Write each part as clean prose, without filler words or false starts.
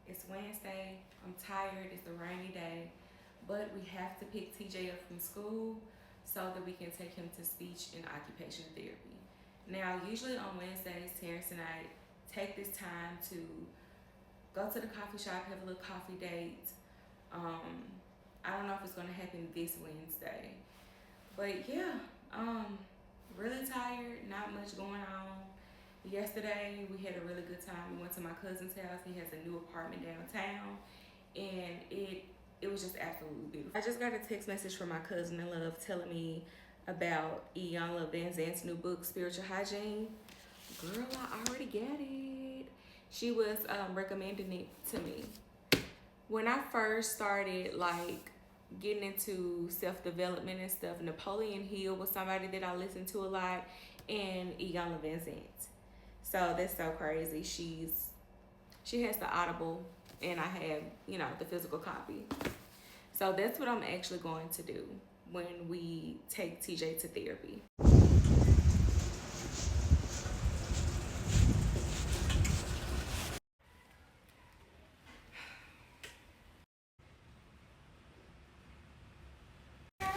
It's Wednesday. I'm tired. It's a rainy day. But we have to pick TJ up from school so that we can take him to speech and occupational therapy. Now, usually on Wednesdays, Terrence and I take this time to go to the coffee shop, have a little coffee date. I don't know if it's going to happen this Wednesday. But yeah, really tired, not much going on. Yesterday we had a really good time. We went to my cousin's house. He has a new apartment downtown, and it was just absolutely beautiful. I just got a text message from my cousin in love telling me about Iyanla Van Zant's new book, Spiritual Hygiene. Girl, I already got it. She was recommending it to me. When I first started like getting into self-development and stuff, Napoleon Hill was somebody that I listened to a lot, and Iyanla Van Zant. So that's so crazy. She has the Audible, and I have, the physical copy. So that's what I'm actually going to do when we take TJ to therapy.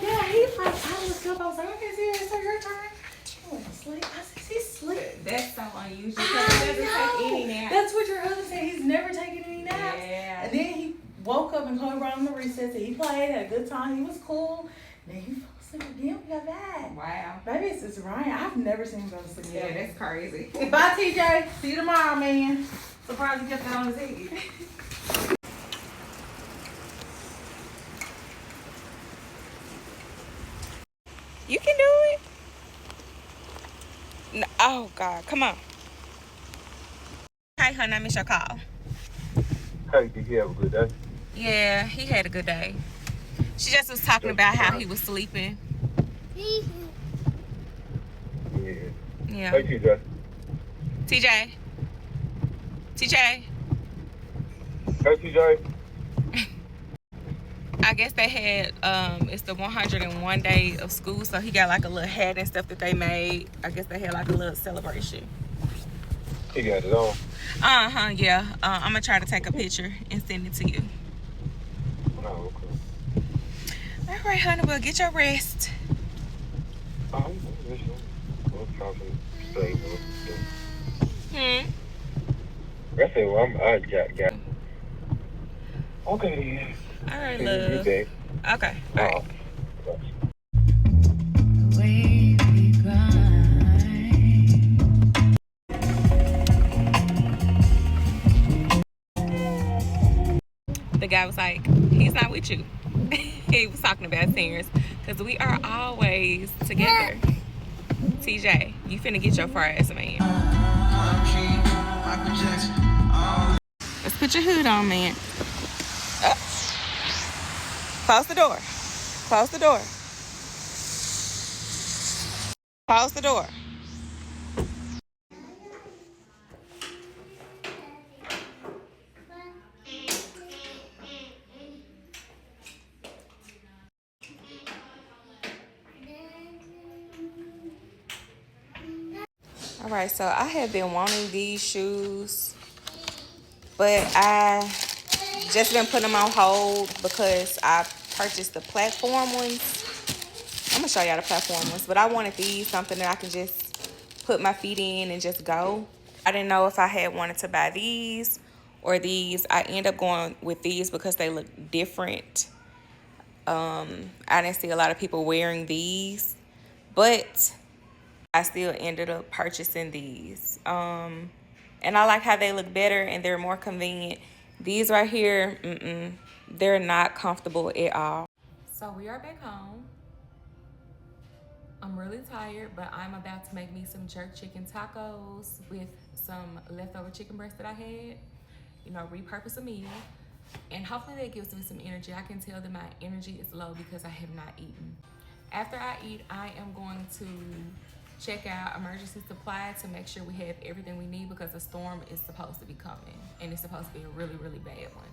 Yeah, he's like, I looked up, I was like, okay, so your turn. I went to sleep. I said, he's asleep. That's so unusual because he doesn't take any naps. That's what your husband said. He's never taken any naps. Yeah. And then he woke up and came around the recess and he played, had a good time. He was cool. And then he fell asleep again. We got back. Wow. Maybe it's just Ryan. I've never seen him go to sleep. Yeah, that's crazy. Bye, TJ. See you tomorrow, man. Surprised he kept that on his head. You can do it. No, oh, God. Come on. Hi, honey. I missed your call. Hey, did you have a good day? Yeah, he had a good day. She just was talking about how he was sleeping. Yeah. Yeah. Hey, TJ. TJ. TJ. Hey, TJ. I guess they had, it's the 101 day of school, so he got like a little hat and stuff that they made. I guess they had like a little celebration. He got it on. Yeah. I'm gonna try to take a picture and send it to you. Oh, okay. All right, honey, well, get your rest. I'm talking straight. I said, well, I got. Okay, All right, then. love. You day. Okay. All right. The guy was like, he's not with you. He was talking about Terrence because we are always together. TJ, you finna get your fries, man. Let's put your hood on, man. Close the door. Close the door. Close the door. All right, so I have been wanting these shoes, but I just been putting them on hold because I purchased the platform ones. I'm gonna show y'all the platform ones, but I wanted these, something that I can just put my feet in and just go. I didn't know if I had wanted to buy these or these. I end up going with these because they look different. I didn't see a lot of people wearing these, but I still ended up purchasing these. And I like how they look better and they're more convenient. These right here, they're not comfortable at all. So we are back home. I'm really tired, but I'm about to make me some jerk chicken tacos with some leftover chicken breast that I had. Repurpose a meal. And hopefully that gives me some energy. I can tell that my energy is low because I have not eaten. After I eat, I am going to check out emergency supply to make sure we have everything we need because a storm is supposed to be coming, and it's supposed to be a really, really bad one.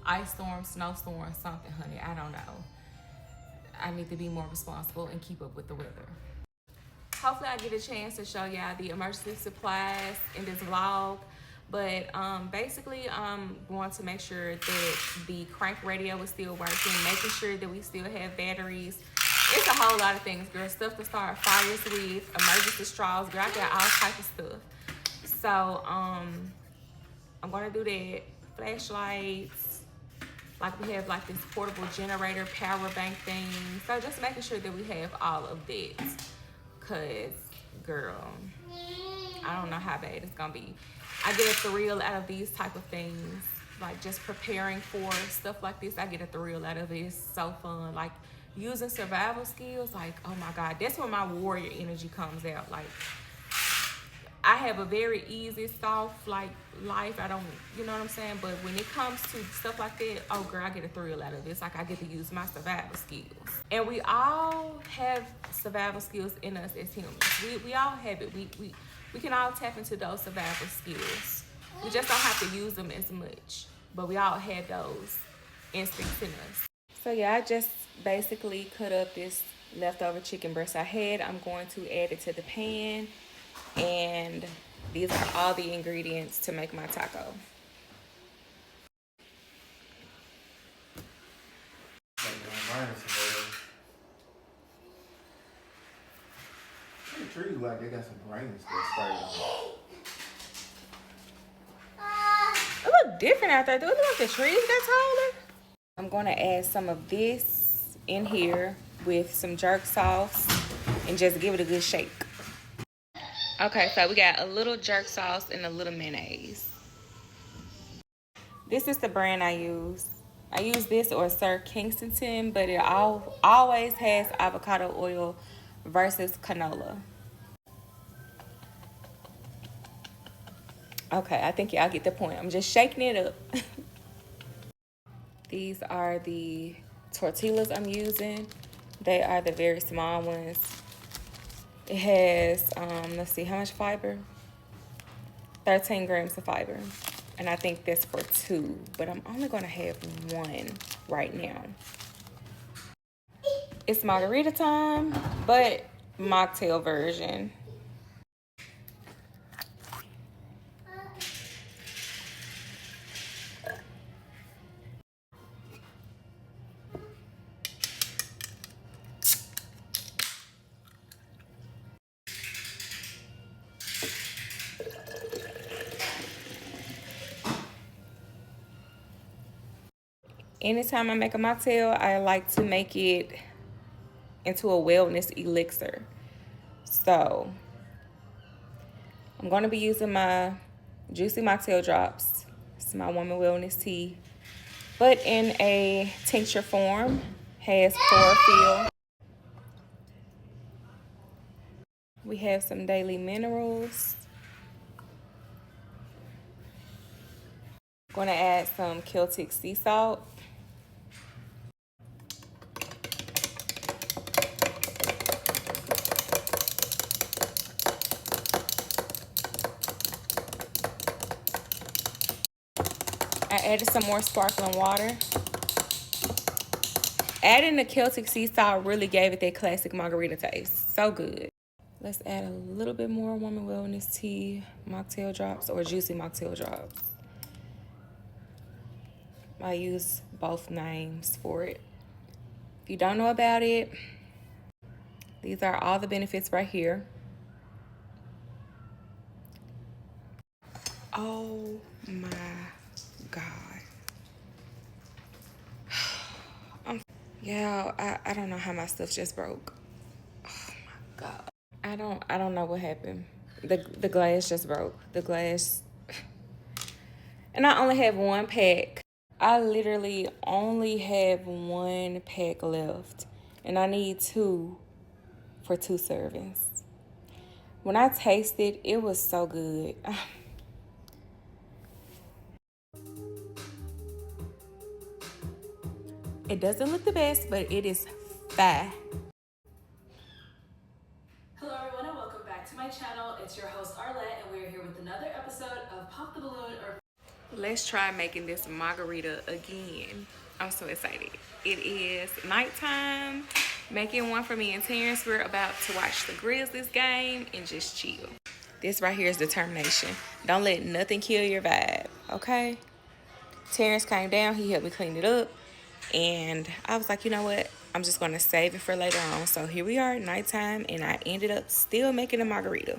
Ice storm, snowstorm, something, honey. I don't know. I need to be more responsible and keep up with the weather. Hopefully I get a chance to show y'all the emergency supplies in this vlog, But basically, I'm going to make sure that the crank radio is still working, making sure that we still have batteries. It's a whole lot of things, girl. Stuff to start fires with, emergency straws, girl. I got all type of stuff. So I'm gonna do that. Flashlights, like we have like this portable generator, power bank thing. So just making sure that we have all of that. Cause girl, I don't know how bad it's gonna be. I get a thrill out of these type of things. Like just preparing for stuff like this, I get a thrill out of it. It's so fun. Like using survival skills, like, oh my God, that's where my warrior energy comes out. Like I have a very easy, soft, like life. I don't, you know what I'm saying? But when it comes to stuff like that, oh girl, I get a thrill out of it. It's like I get to use my survival skills. And we all have survival skills in us as humans. We all have it. We can all tap into those survival skills. We just don't have to use them as much. But we all have those instincts in us. So yeah, I just basically cut up this leftover chicken breast I had. I'm going to add it to the pan. And these are all the ingredients to make my taco. The trees like they got some brains that started on. It look different out there. Do it look like the trees got taller? I'm going to add some of this in here with some jerk sauce and just give it a good shake. Okay, so we got a little jerk sauce and a little mayonnaise. This is the brand I use. I use this or Sir Kensington, but it always has avocado oil versus canola. Okay, I think y'all get the point. I'm just shaking it up. These are the tortillas I'm using. They are the very small ones. It has, let's see, how much fiber? 13 grams of fiber. And I think that's for 2, but I'm only gonna have 1 right now. It's margarita time, but mocktail version. Anytime I make a mocktail, I like to make it into a wellness elixir. So I'm going to be using my juicy mocktail drops. It's my woman wellness tea, but in a tincture form. Has chlorophyll. We have some daily minerals. Going to add some Celtic sea salt. I added some more sparkling water. Adding the Celtic sea salt really gave it that classic margarita taste. So good. Let's add a little bit more woman wellness tea mocktail drops or juicy mocktail drops. I use both names for it. If you don't know about it, these are all the benefits right here. Oh my God. Yeah, I don't know how my stuff just broke. Oh my God. I don't know what happened. The glass just broke. The glass. And I only have 1 pack. I literally only have 1 pack left. And I need 2 for 2 servings. When I tasted, it was so good. It doesn't look the best, but it is fire. Hello everyone and welcome back to my channel. It's your host Arlette and we're here with another episode of Pop the Balloon or Let's try making this margarita again. I'm so excited. It is nighttime. Making one for me and Terrence. We're about to watch the Grizzlies game and just chill. This right here is determination. Don't let nothing kill your vibe, okay? Terrence came down, he helped me clean it up, and I was like, you know what? I'm just gonna save it for later on. So here we are at nighttime, and I ended up still making a margarita.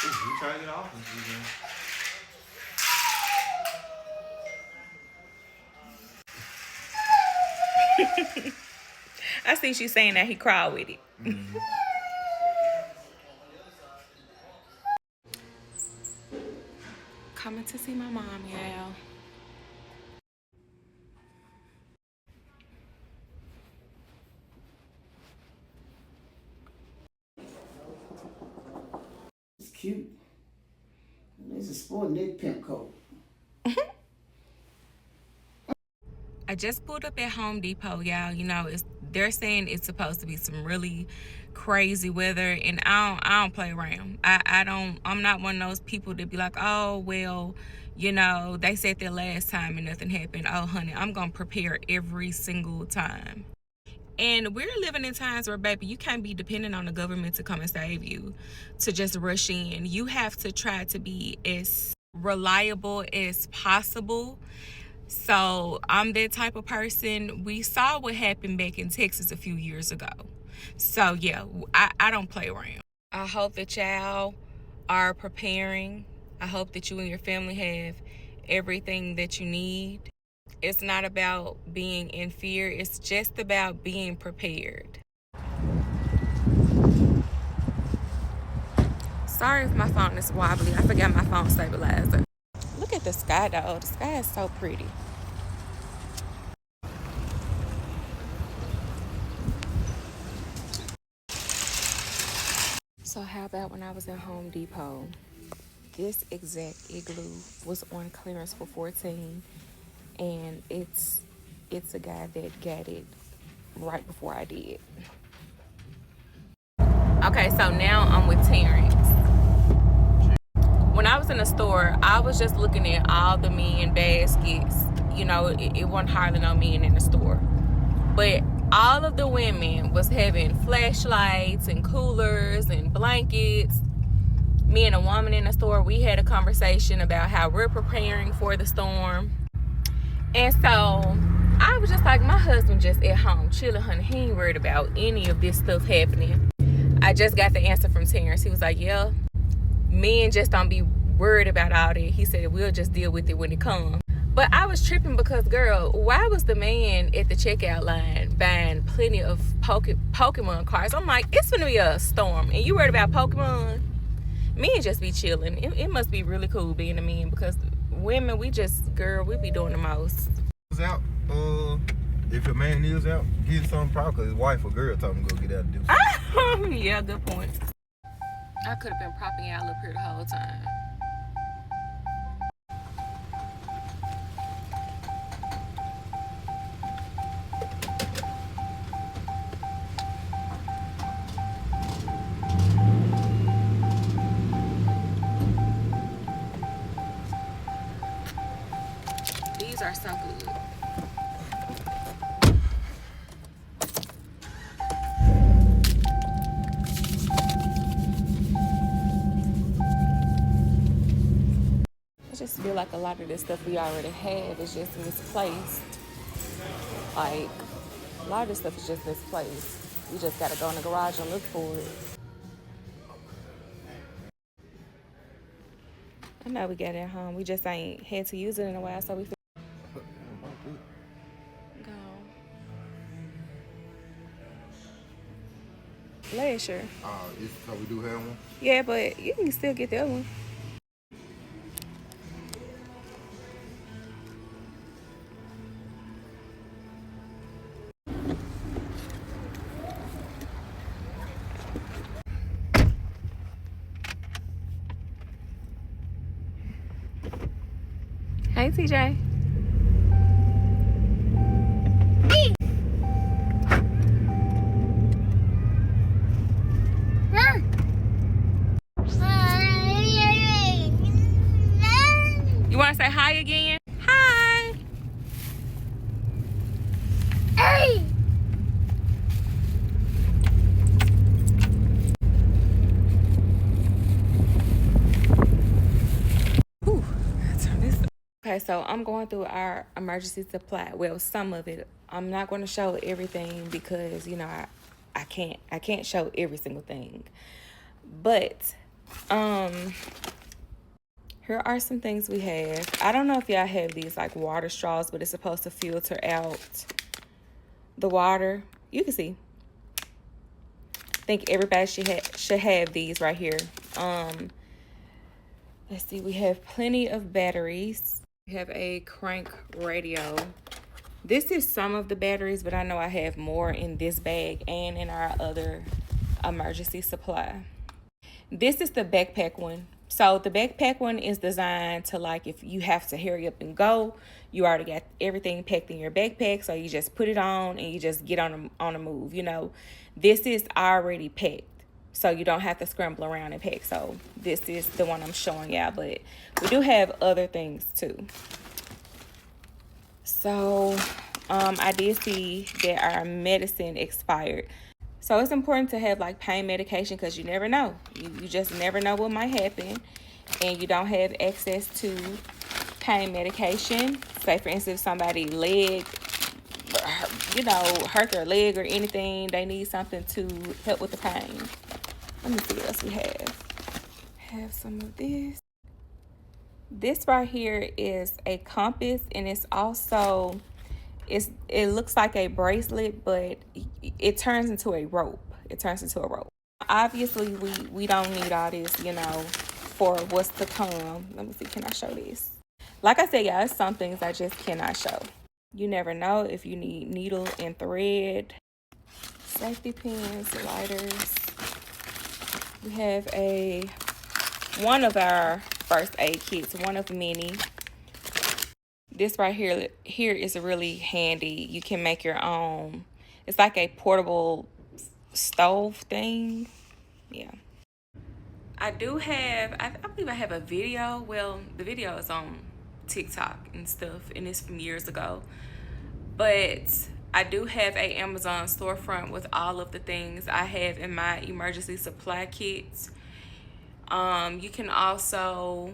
You try to get off this weekend. I see you saying that he cried with it. Coming to see my mom, y'all. It's cute. It's a sporting that pimp coat. I just pulled up at Home Depot, y'all. You know, they're saying it's supposed to be some really crazy weather, and I don't play around. I'm not one of those people that be like, oh well, you know, they said that last time and nothing happened. Oh honey, I'm gonna prepare every single time. And we're living in times where, baby, you can't be dependent on the government to come and save you, to just rush in. You have to try to be as reliable as possible. So I'm that type of person. We saw what happened back in Texas a few years ago. So yeah, I don't play around. I hope that y'all are preparing. I hope that you and your family have everything that you need. It's not about being in fear. It's just about being prepared. Sorry if my phone is wobbly. I forgot my phone stabilizer. Look at the sky, though. The sky is so pretty. So how about when I was at Home Depot, this exact igloo was on clearance for $14, and it's a guy that got it right before I did. Okay, so now I'm with Terrence. When I was in the store, I was just looking at all the men baskets. You know, it wasn't hardly no men in the store. But all of the women was having flashlights and coolers and blankets. Me and a woman in the store, we had a conversation about how we're preparing for the storm. And so I was just like, my husband just at home chilling, honey. He ain't worried about any of this stuff happening. I just got the answer from Terrence. He was like, yeah, men just don't be worried about all that. He said, we'll just deal with it when it comes. But I was tripping because, girl, why was the man at the checkout line buying plenty of Pokemon cards? I'm like, it's gonna be a storm, and you worried about Pokemon? Men just be chilling. It must be really cool being a man, because women, we be doing the most. Out, if a man is out, get something probably because his wife or girl told him to go get out and do something. Yeah, good point. I could have been propping y'all up here the whole time. These are so good. I just feel like a lot of the stuff we already have is just misplaced. Like, a lot of this stuff is just misplaced. We just gotta go in the garage and look for it. I know we got it at home. We just ain't had to use it in a while, so we feel go. Last year. So we do have one? Yeah, but you can still get the other one. Hey, TJ. Okay, so I'm going through our emergency supply. Well, some of it. I'm not going to show everything because, you know, I can't show every single thing. But here are some things we have. I don't know if y'all have these like water straws, but it's supposed to filter out the water. You can see. I think everybody should have these right here. Let's see, we have plenty of batteries. We have a crank radio. This is some of the batteries, but I know I have more in this bag and in our other emergency supply. This is the backpack one. So the backpack one is designed to, like, if you have to hurry up and go, you already got everything packed in your backpack, so you just put it on and you just get on a move, you know. This is already packed, so you don't have to scramble around and pack. So this is the one I'm showing y'all, but we do have other things too. So I did see that our medicine expired. So it's important to have like pain medication because you never know. You just never know what might happen, and you don't have access to pain medication. Say for instance, if somebody's leg, you know, hurt their leg or anything, they need something to help with the pain. Let me see what else we have. Have some of this. This right here is a compass, and it's also, it looks like a bracelet, but it turns into a rope. It turns into a rope. Obviously, we don't need all this, you know, for what's to come. Let me see, can I show this? Like I said, y'all, it's some things I just cannot show. You never know if you need needle and thread, safety pins, lighters. We have one of our first aid kits, one of many. This right here is really handy. You can make your own. It's like a portable stove thing. Yeah. I do have, I believe I have a video. Well, the video is on TikTok and stuff, and it's from years ago. But I do have a Amazon storefront with all of the things I have in my emergency supply kits. You can also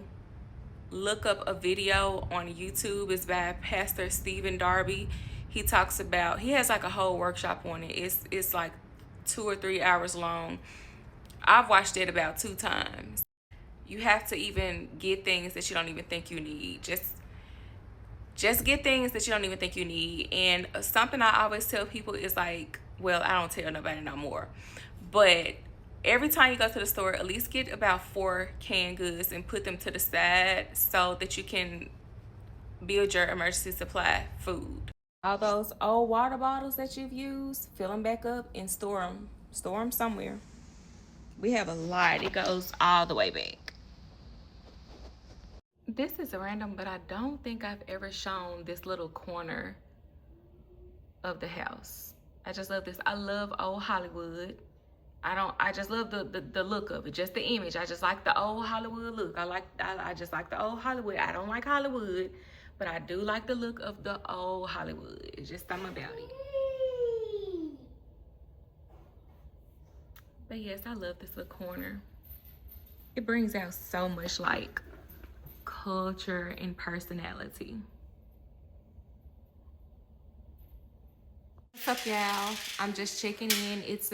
look up a video on YouTube. It's by Pastor Stephen Darby. He has like a whole workshop on it. It's like 2 or 3 hours long. I've watched it about 2 times. You have to even get things that you don't even think you need. Just get things that you don't even think you need. And something I always tell people is like, well, I don't tell nobody no more, but every time you go to the store, at least get about 4 canned goods and put them to the side so that you can build your emergency supply food. All those old water bottles that you've used, fill them back up and store them. Store them somewhere. We have a lot. It goes all the way back. This is random, but I don't think I've ever shown this little corner of the house. I just love this. I love old Hollywood. I just love the look of it, just the image. I just like the old Hollywood look. I just like the old Hollywood. I don't like Hollywood, but I do like the look of the old Hollywood. It's just something about it. But yes, I love this little corner. It brings out so much like culture and personality. What's up, y'all? I'm just checking in. It's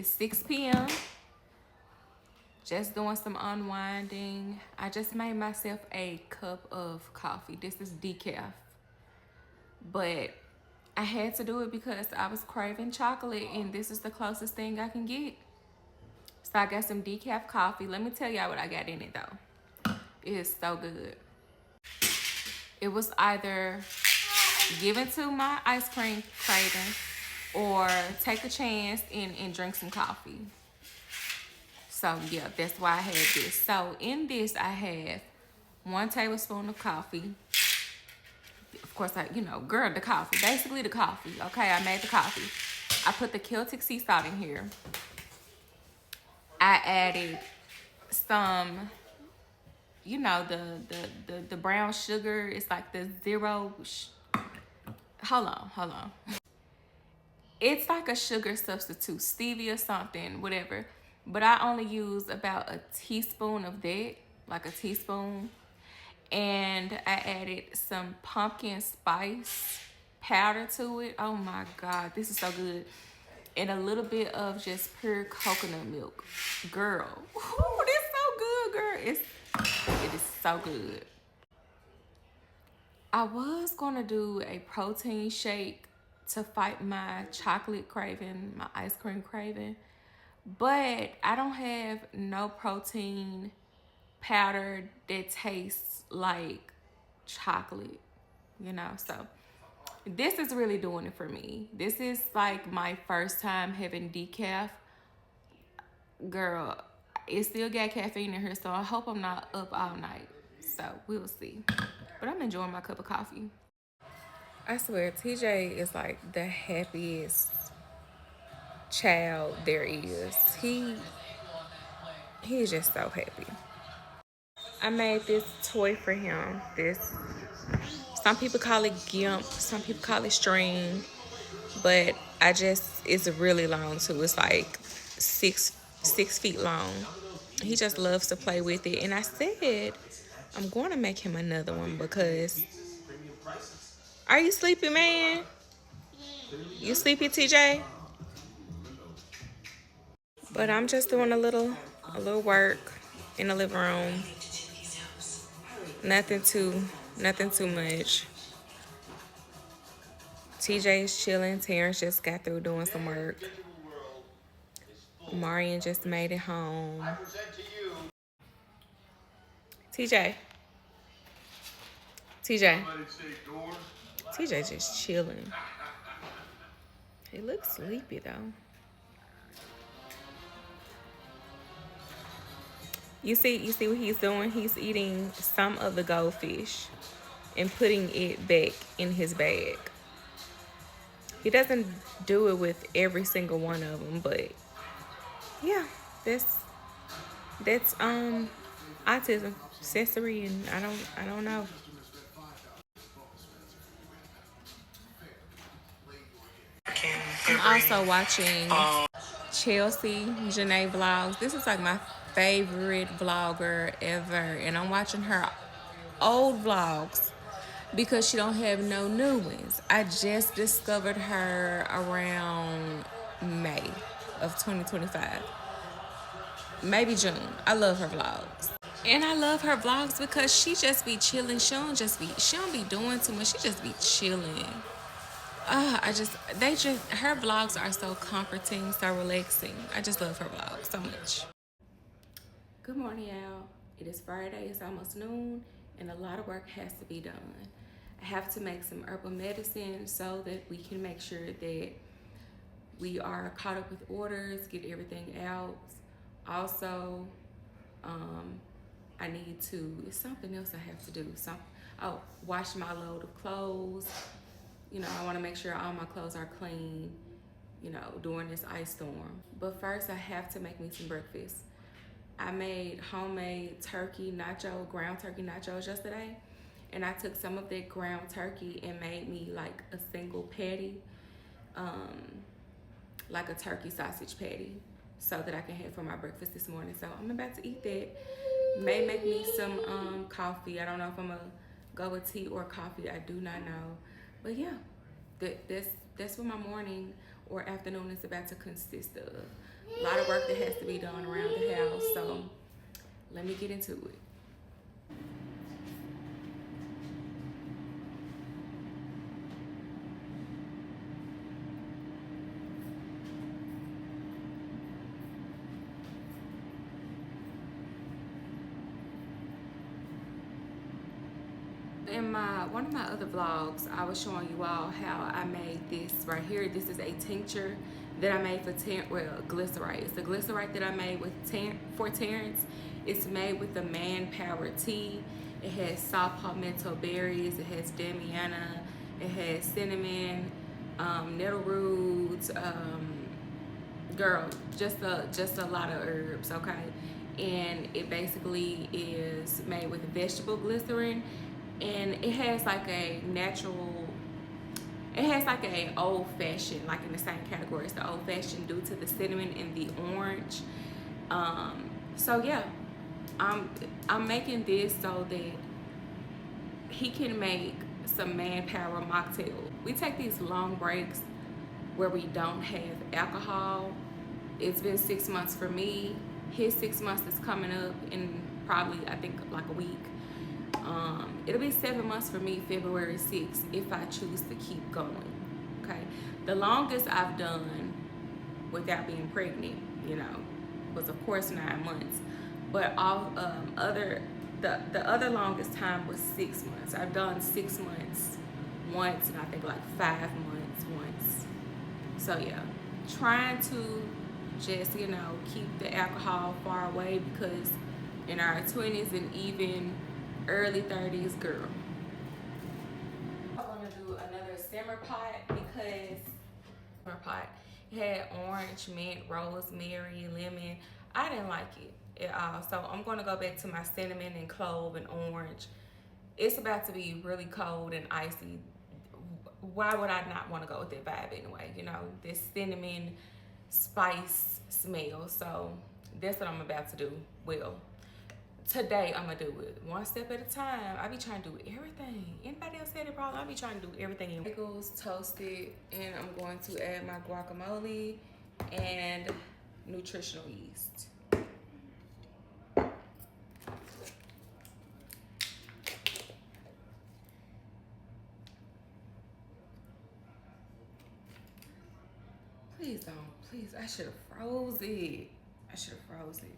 6 p.m. Just doing some unwinding. I just made myself a cup of coffee. This is decaf, but I had to do it because I was craving chocolate, and this is the closest thing I can get. So I got some decaf coffee. Let me tell y'all what I got in it though. It is so good. It was either given to my ice cream craving or take a chance and drink some coffee. So yeah, that's why I had this. So in this I have 1 tablespoon of coffee. Of course, the coffee. Basically the coffee. Okay, I made the coffee. I put the Celtic sea salt in here. I added some, the brown sugar. It's like the zero. Hold on. It's like a sugar substitute, stevia something, whatever. But I only use about a teaspoon of that, like a teaspoon. and I added some pumpkin spice powder to it. Oh my God, this is so good. And a little bit of just pure coconut milk. Girl, ooh, this so good, girl. It is so good. I was gonna do a protein shake to fight my chocolate craving, my ice cream craving, but I don't have no protein powder that tastes like chocolate, so this is really doing it for me. This is like my first time having decaf. Girl, it still got caffeine in here, so I hope I'm not up all night. So we'll see. But I'm enjoying my cup of coffee. I swear, TJ is like the happiest child there is. He is just so happy. I made this toy for him. Some people call it gimp, some people call it string, but it's really long too. It's like 6 feet long. He just loves to play with it. And I said, I'm going to make him another one because, are you sleepy, man? You sleepy, TJ? But I'm just doing a little work in the living room. Nothing too much. TJ is chilling. Terrence just got through doing some work. Marion just made it home. TJ just chilling. He looks sleepy though. You see what he's doing? He's eating some of the goldfish and putting it back in his bag. He doesn't do it with every single one of them, but yeah, that's autism, sensory, and I don't know. I'm also watching Chelsea Janae vlogs. This is like my favorite vlogger ever, and I'm watching her old vlogs because she don't have no new ones. I just discovered her around May of 2025, maybe June. I love her vlogs. And I love her vlogs because she just be chilling. She don't be doing too much. She just be chilling. Her vlogs are so comforting, so relaxing. I just love her vlogs so much. Good morning, y'all. It is Friday, it's almost noon, and a lot of work has to be done. I have to make some herbal medicine so that we can make sure that we are caught up with orders, get everything out. Also, it's something else I have to do. Wash my load of clothes. I want to make sure all my clothes are clean, during this ice storm. But first, I have to make me some breakfast. I made homemade ground turkey nachos yesterday. And I took some of that ground turkey and made me like a single patty, like a turkey sausage patty, so that I can have for my breakfast this morning. So I'm about to eat that. May make me some coffee. I don't know if I'm gonna go with tea or coffee. I do not know. But yeah, that's what my morning or afternoon is about to consist of. A lot of work that has to be done around the house. So let me get into it. In one of my other vlogs, I was showing you all how I made this right here. This is a tincture that I made for glycerite. It's the glycerite that I made for Terrence. It's made with the man-power tea. It has saw palmetto berries. It has damiana. It has cinnamon, nettle roots. Girl, just a lot of herbs. Okay, and it basically is made with vegetable glycerin. And it has like a old-fashioned, like in the same category as the old-fashioned due to the cinnamon and the orange. So yeah, I'm making this so that he can make some manpower mocktail. We take these long breaks where we don't have alcohol. It's been 6 months for me. His 6 months is coming up in probably, I think, like a week. It'll be 7 months for me, February 6th, if I choose to keep going. Okay. The longest I've done without being pregnant, you know, was of course 9 months. But all the other longest time was 6 months. I've done 6 months once, and I think like 5 months once. So yeah, trying to just, you know, keep the alcohol far away, because in our 20s and even early 30s, girl. I'm gonna do another simmer pot because simmer pot, it had orange, mint, rosemary, lemon. I didn't like it at all. So I'm gonna go back to my cinnamon and clove and orange. It's about to be really cold and icy. Why would I not want to go with that vibe anyway? You know, this cinnamon spice smell. So that's what I'm about to do. Well, today I'm gonna do it one step at a time. I be trying to do everything. Anybody else had a problem? I be trying to do everything. Pickles toasted, and I'm going to add my guacamole and nutritional yeast. Please don't. Please, I should have froze it. I should have froze it.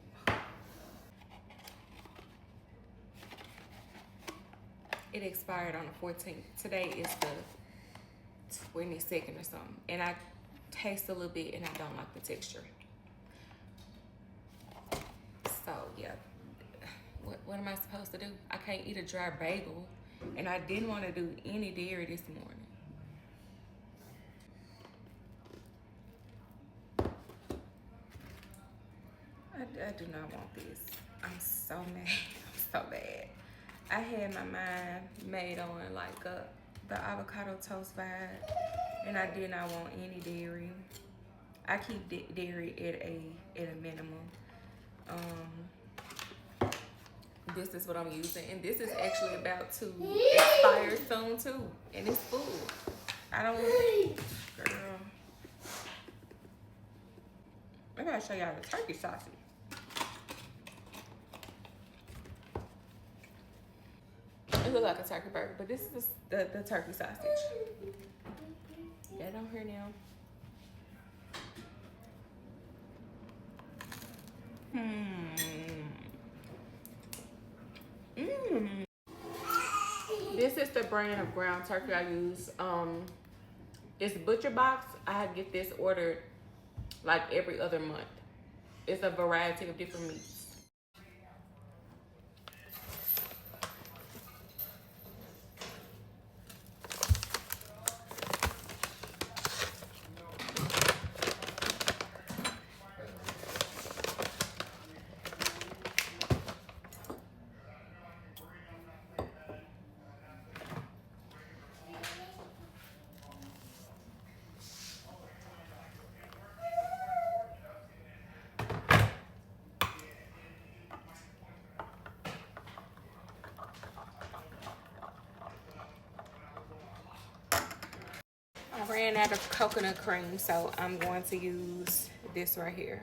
It expired on the 14th. Today is the 22nd or something. And I taste a little bit and I don't like the texture. So yeah, what am I supposed to do? I can't eat a dry bagel, and I didn't want to do any dairy this morning. I do not want this. I'm so mad. I'm so bad. I had my mind made on like the avocado toast vibe, and I did not want any dairy. I keep dairy at a minimum. This is what I'm using, and this is actually about to expire soon too, and it's full. I don't, girl. Maybe I'll show y'all the turkey sausage. It looks like a turkey burger, but this is the turkey sausage. Get on here now. This is the brand of ground turkey I use. It's Butcher Box. I get this ordered like every other month. It's a variety of different meats. I ran out of coconut cream, so I'm going to use this right here.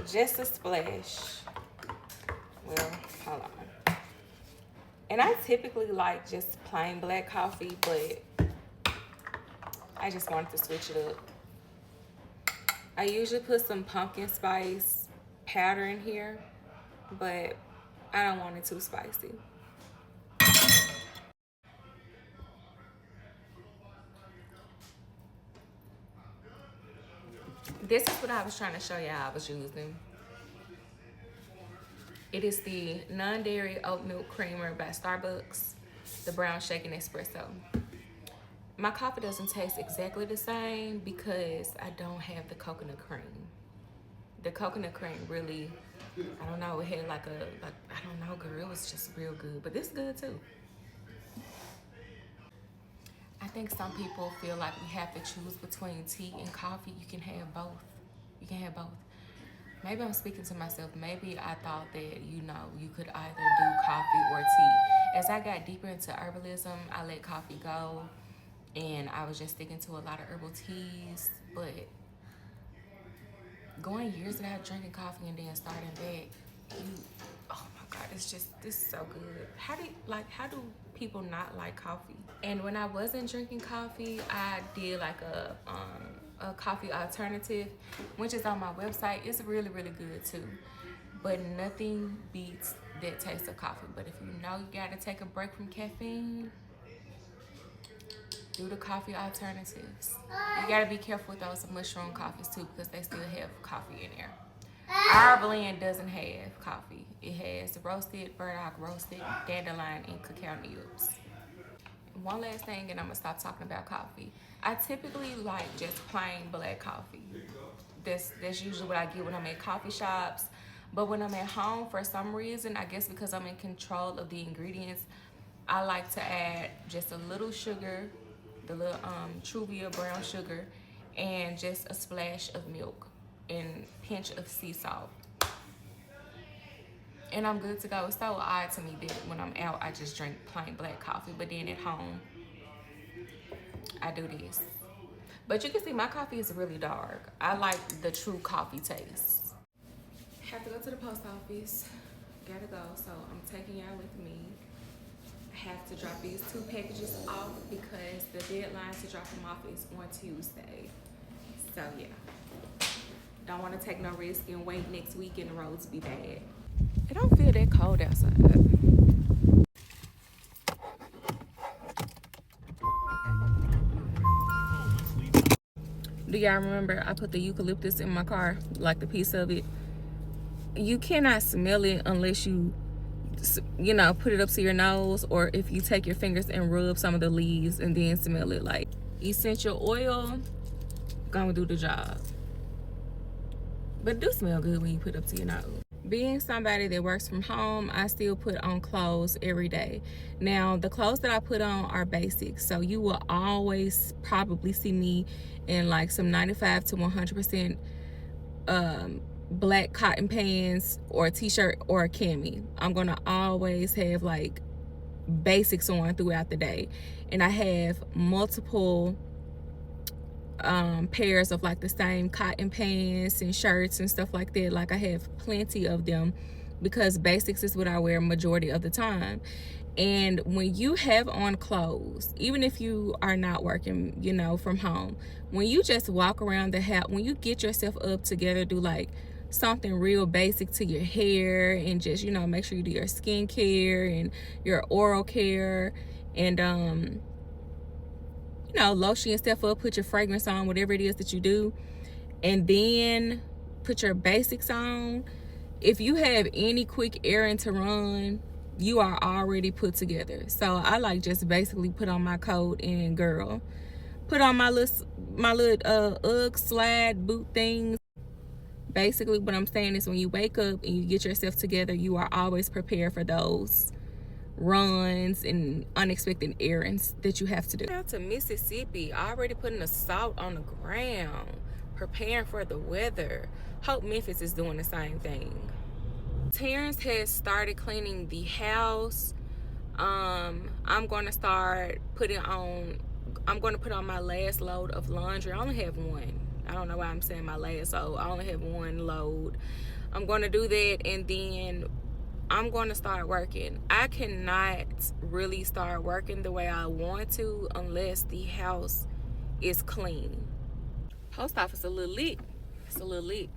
Just a splash. Well, hold on. And I typically like just plain black coffee, but I just wanted to switch it up. I usually put some pumpkin spice powder in here, but I don't want it too spicy. This is what I was trying to show y'all I was using. It is the non-dairy oat milk creamer by Starbucks, the brown shaken espresso. My coffee doesn't taste exactly the same because I don't have the coconut cream. The coconut cream really, I don't know, it had like I don't know, girl, it was just real good, but this is good too. I think some people feel like we have to choose between tea and coffee. You can have both. You can have both. maybe I'm speaking to myself. Maybe I thought that, you know, you could either do coffee or tea. As I got deeper into herbalism, I let coffee go and I was just sticking to a lot of herbal teas. But going years without drinking coffee and then starting back, oh my God, this is so good. How do people not like coffee? And when I wasn't drinking coffee, I did like a coffee alternative, which is on my website. It's really, really good too. But nothing beats that taste of coffee. But if you know you gotta take a break from caffeine, do the coffee alternatives. You gotta be careful with those mushroom coffees too, because they still have coffee in there. Our blend doesn't have coffee. It has roasted, burdock roasted, dandelion, and cacao nibs. One last thing, and I'm gonna stop talking about coffee. I typically like just plain black coffee. That's usually what I get when I'm at coffee shops. But when I'm at home, for some reason, I guess because I'm in control of the ingredients, I like to add just a little sugar, the little Truvia brown sugar, and just a splash of milk and pinch of sea salt. And I'm good to go. It's so odd to me that when I'm out, I just drink plain black coffee. But then at home, I do this. But you can see my coffee is really dark. I like the true coffee taste. Have to go to the post office. Gotta go. So I'm taking y'all with me. I have to drop these 2 packages off because the deadline to drop them off is on Tuesday. So yeah. Don't want to take no risk and wait next week and the roads be bad. It don't feel that cold outside. Do y'all remember I put the eucalyptus in my car, like the piece of it? You cannot smell it unless you know, put it up to your nose, or if you take your fingers and rub some of the leaves and then smell it. Like essential oil, gonna do the job. But it do smell good when you put it up to your nose. Being somebody that works from home, I still put on clothes every day. Now, the clothes that I put on are basic, so you will always probably see me in like some 95 to 100% black cotton pants or a t-shirt or a cami. I'm gonna always have like basics on throughout the day, and I have multiple pairs of like the same cotton pants and shirts and stuff like that. Like I have plenty of them because basics is what I wear majority of the time. And when you have on clothes, even if you are not working, you know, from home, when you just walk around the house, when you get yourself up together, do like something real basic to your hair and just, you know, make sure you do your skincare and your oral care and you know, lotion yourself up, put your fragrance on, whatever it is that you do, and then put your basics on. If you have any quick errand to run, you are already put together. So I like just basically put on my coat and girl, put on my little Ugg slide boot things. Basically what I'm saying is when you wake up and you get yourself together, you are always prepared for those runs and unexpected errands that you have to do. Out to Mississippi, already putting the salt on the ground, preparing for the weather. Hope Memphis is doing the same thing. Terrence has started cleaning the house. I'm going to start putting on, I'm going to put on my last load of laundry. I only have one. I don't know why I'm saying my last, so I only have one load. I'm going to do that, and then I'm going to start working. I cannot really start working the way I want to unless the house is clean. Post office a little lit. It's a little lit.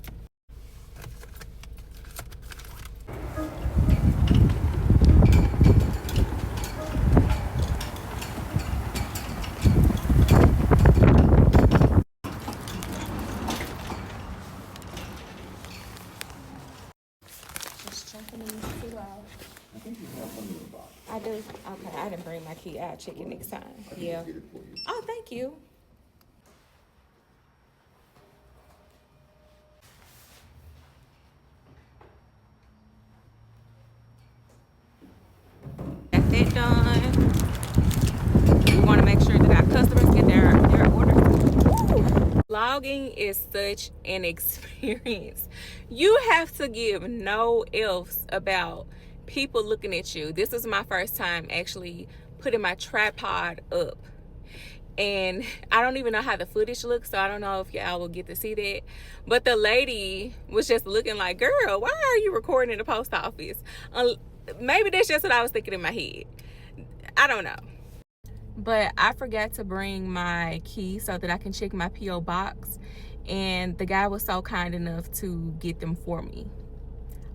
I do. Okay, I didn't bring my key. I'll check it next time. Yeah. Oh, thank you. Got that done. We want to make sure that our customers get their order. Woo! vlogging is such an experience. You have to give no ifs about people looking at you. This is my first time actually putting my tripod up, and I don't even know how the footage looks, so I don't know if y'all will get to see that. But the lady was just looking like, girl, why are you recording in the post office? Maybe that's just what I was thinking in my head. I don't know. But I forgot to bring my key so that I can check my P.O. box, and the guy was so kind enough to get them for me.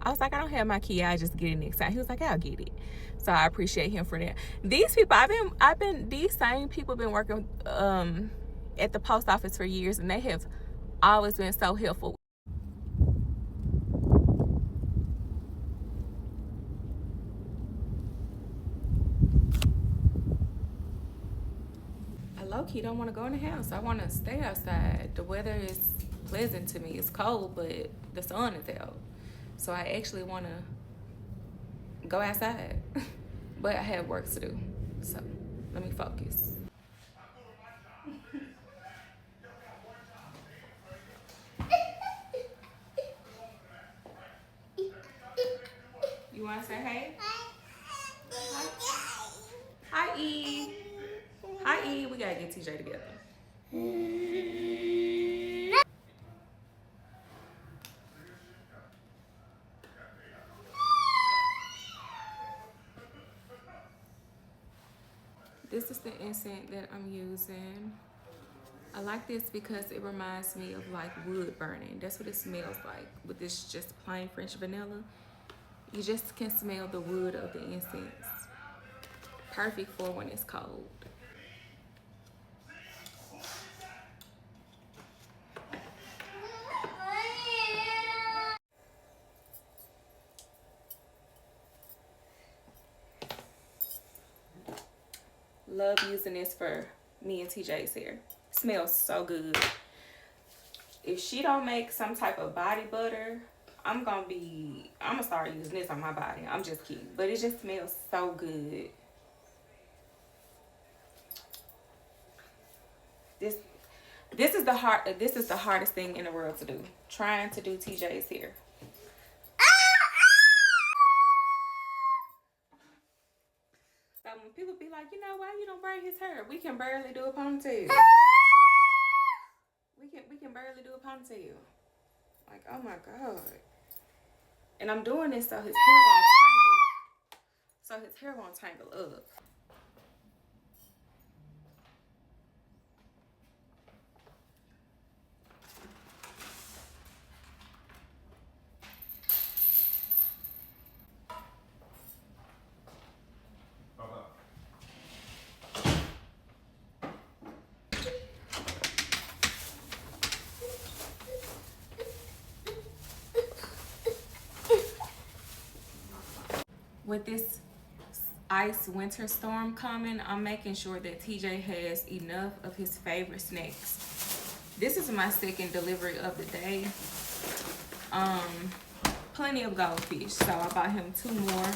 I was like, I don't have my key, I just get it next time. He was like, I'll get it. So I appreciate him for that. These people, these same people been working at the post office for years, and they have always been so helpful. I low-key don't want to go in the house. I want to stay outside. The weather is pleasant to me. It's cold, but the sun is out. So I actually want to go outside. But I have work to do. So let me focus. You want to say hey? Hi, E. Hi, E. We got to get TJ together. This is the incense that I'm using. I like this because it reminds me of like wood burning. That's what it smells like. With this just plain French vanilla, you just can smell the wood of the incense. Perfect for when it's cold. Love using this for me and TJ's hair. Smells so good. If she don't make some type of body butter, I'm gonna start using this on my body. I'm just kidding, but it just smells so good. This is the hardest thing in the world to do. Trying to do TJ's hair. So when people be like, you know, why you don't braid his hair? We can barely do a ponytail. We can barely do a ponytail. Like, oh my God. And I'm doing this so his hair won't tangle up. With this ice winter storm coming, I'm making sure that TJ has enough of his favorite snacks. This is my second delivery of the day. Plenty of goldfish, so I bought him 2 more.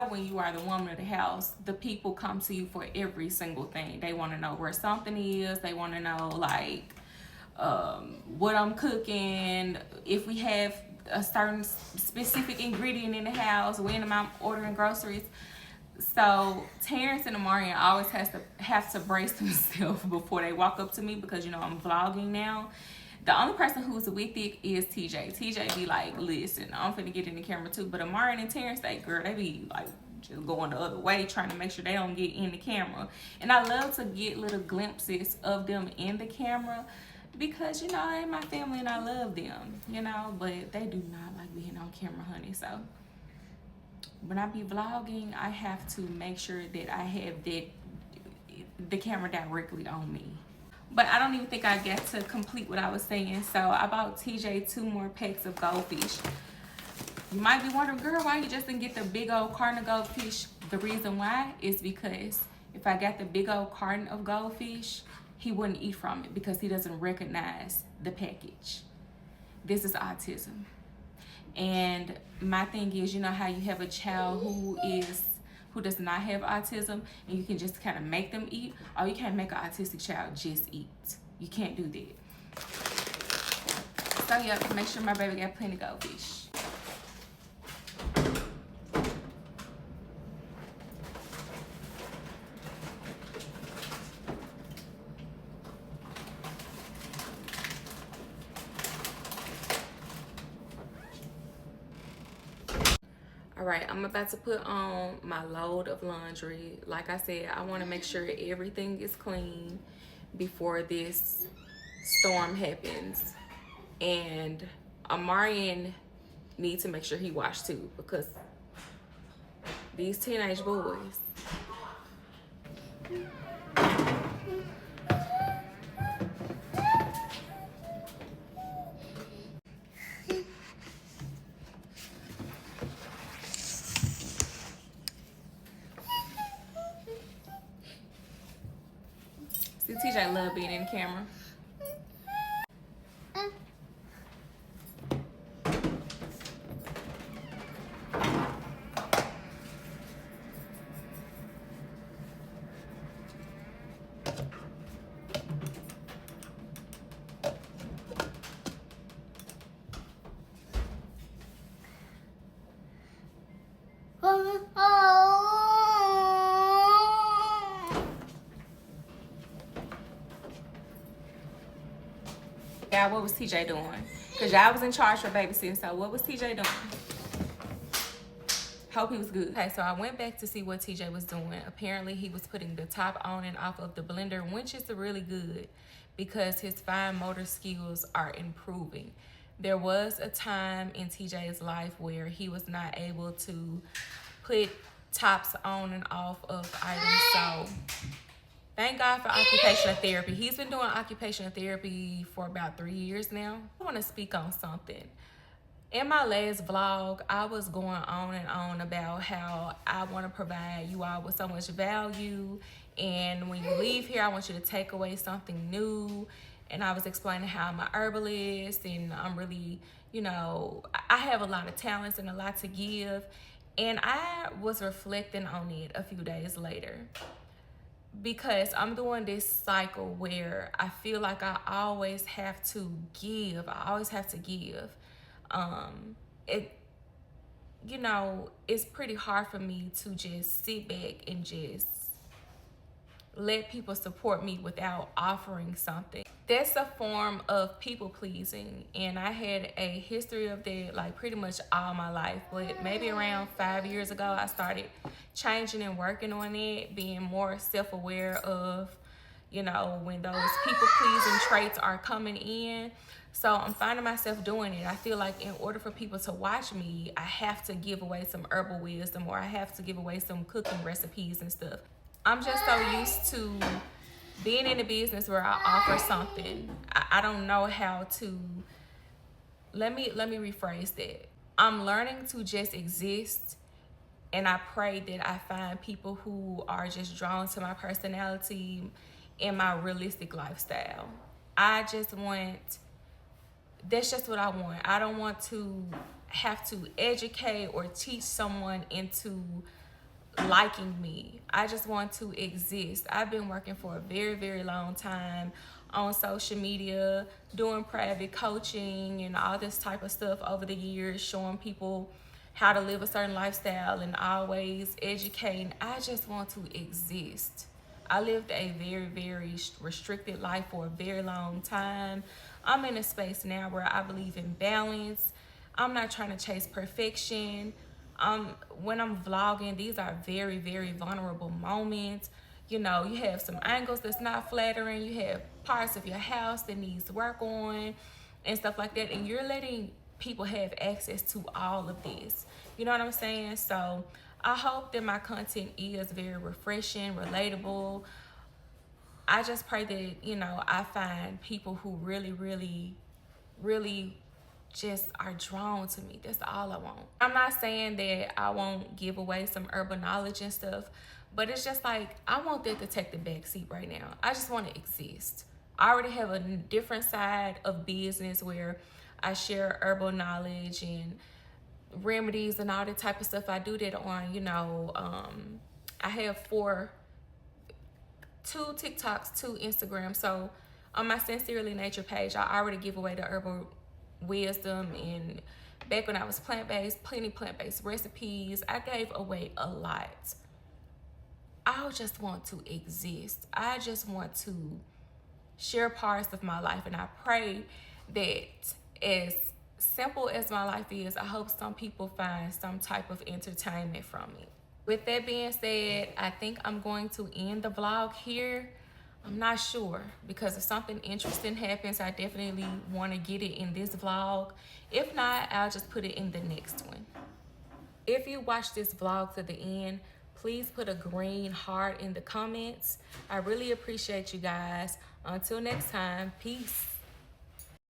When you are the woman of the house, the people come to you for every single thing. They want to know where something is. They want to know like what I'm cooking, if we have a certain specific ingredient in the house, when am I ordering groceries. So Terrence and Amarian always have to brace themselves before they walk up to me, because you know I'm vlogging now. The only person who's with it is TJ. TJ be like, listen, I'm finna get in the camera too. But Amarian and Terrence, they be like just going the other way, trying to make sure they don't get in the camera. And I love to get little glimpses of them in the camera, because, you know, they're my family and I love them, you know, but they do not like being on camera, honey. So when I be vlogging, I have to make sure that I have the camera directly on me. But I don't even think I got to complete what I was saying. So I bought TJ 2 more packs of goldfish. You might be wondering, girl, why you just didn't get the big old carton of goldfish? The reason why is because if I got the big old carton of goldfish, he wouldn't eat from it because he doesn't recognize the package. This is autism. And my thing is, you know how you have a child who who does not have autism, and you can just kind of make them eat, or you can't make an autistic child just eat. You can't do that. So yeah, make sure my baby got plenty of goldfish. All right, I'm about to put on my load of laundry. Like I said, I want to make sure everything is clean before this storm happens. And Amarian needs to make sure he washed too, because these teenage boys. See, TJ love being in the camera. Y'all, what was TJ doing? Because y'all was in charge for babysitting, so what was TJ doing? Hope he was good. Okay, so I went back to see what TJ was doing. Apparently, he was putting the top on and off of the blender, which is really good because his fine motor skills are improving. There was a time in TJ's life where he was not able to put tops on and off of items, so thank God for occupational therapy. He's been doing occupational therapy for about 3 years now. I want to speak on something. In my last vlog, I was going on and on about how I want to provide you all with so much value. And when you leave here, I want you to take away something new. And I was explaining how I'm a herbalist and I'm really, you know, I have a lot of talents and a lot to give. And I was reflecting on it a few days later, because I'm doing this cycle where I feel like I always have to give. I always have to give. You know, it's pretty hard for me to just sit back and just let people support me without offering something. That's a form of people pleasing, and I had a history of that like pretty much all my life. But maybe around 5 years ago, I started changing and working on it, being more self-aware of, you know, when those people pleasing traits are coming in. So I'm finding myself doing it. I feel like in order for people to watch me, I have to give away some herbal wisdom, or I have to give away some cooking recipes and stuff. I'm just so used to being in a business where I offer something. I don't know how to, let me rephrase that. I'm learning to just exist, and I pray that I find people who are just drawn to my personality and my realistic lifestyle. That's just what I want. I don't want to have to educate or teach someone into liking me. I just want to exist. I've been working for a very, very long time on social media, doing private coaching and all this type of stuff over the years, showing people how to live a certain lifestyle and always educating. I just want to exist. I lived a very, very restricted life for a very long time. I'm in a space now where I believe in balance. I'm not trying to chase perfection. When I'm vlogging, these are very, very vulnerable moments. You know, you have some angles that's not flattering. You have parts of your house that needs work on and stuff like that. And you're letting people have access to all of this. You know what I'm saying? So I hope that my content is very refreshing, relatable. I just pray that, you know, I find people who really, really, really just are drawn to me. That's all I want. I'm not saying that I won't give away some herbal knowledge and stuff, but it's just like, I want that to take the back seat right now. I just want to exist. I already have a different side of business where I share herbal knowledge and remedies and all that type of stuff. I do that on, you know, I have 2 TikToks, 2 Instagram. So on my Sincerely Nature page, I already give away the herbal wisdom, and back when I was plant-based, plenty plant-based recipes. I gave away a lot. I just want to exist. I just want to share parts of my life, and I pray that as simple as my life is, I hope some people find some type of entertainment from it. With that being said, I think I'm going to end the vlog here. I'm not sure, because if something interesting happens, I definitely want to get it in this vlog. If not, I'll just put it in the next one. If you watch this vlog to the end, please put a green heart in the comments. I really appreciate you guys. Until next time, peace.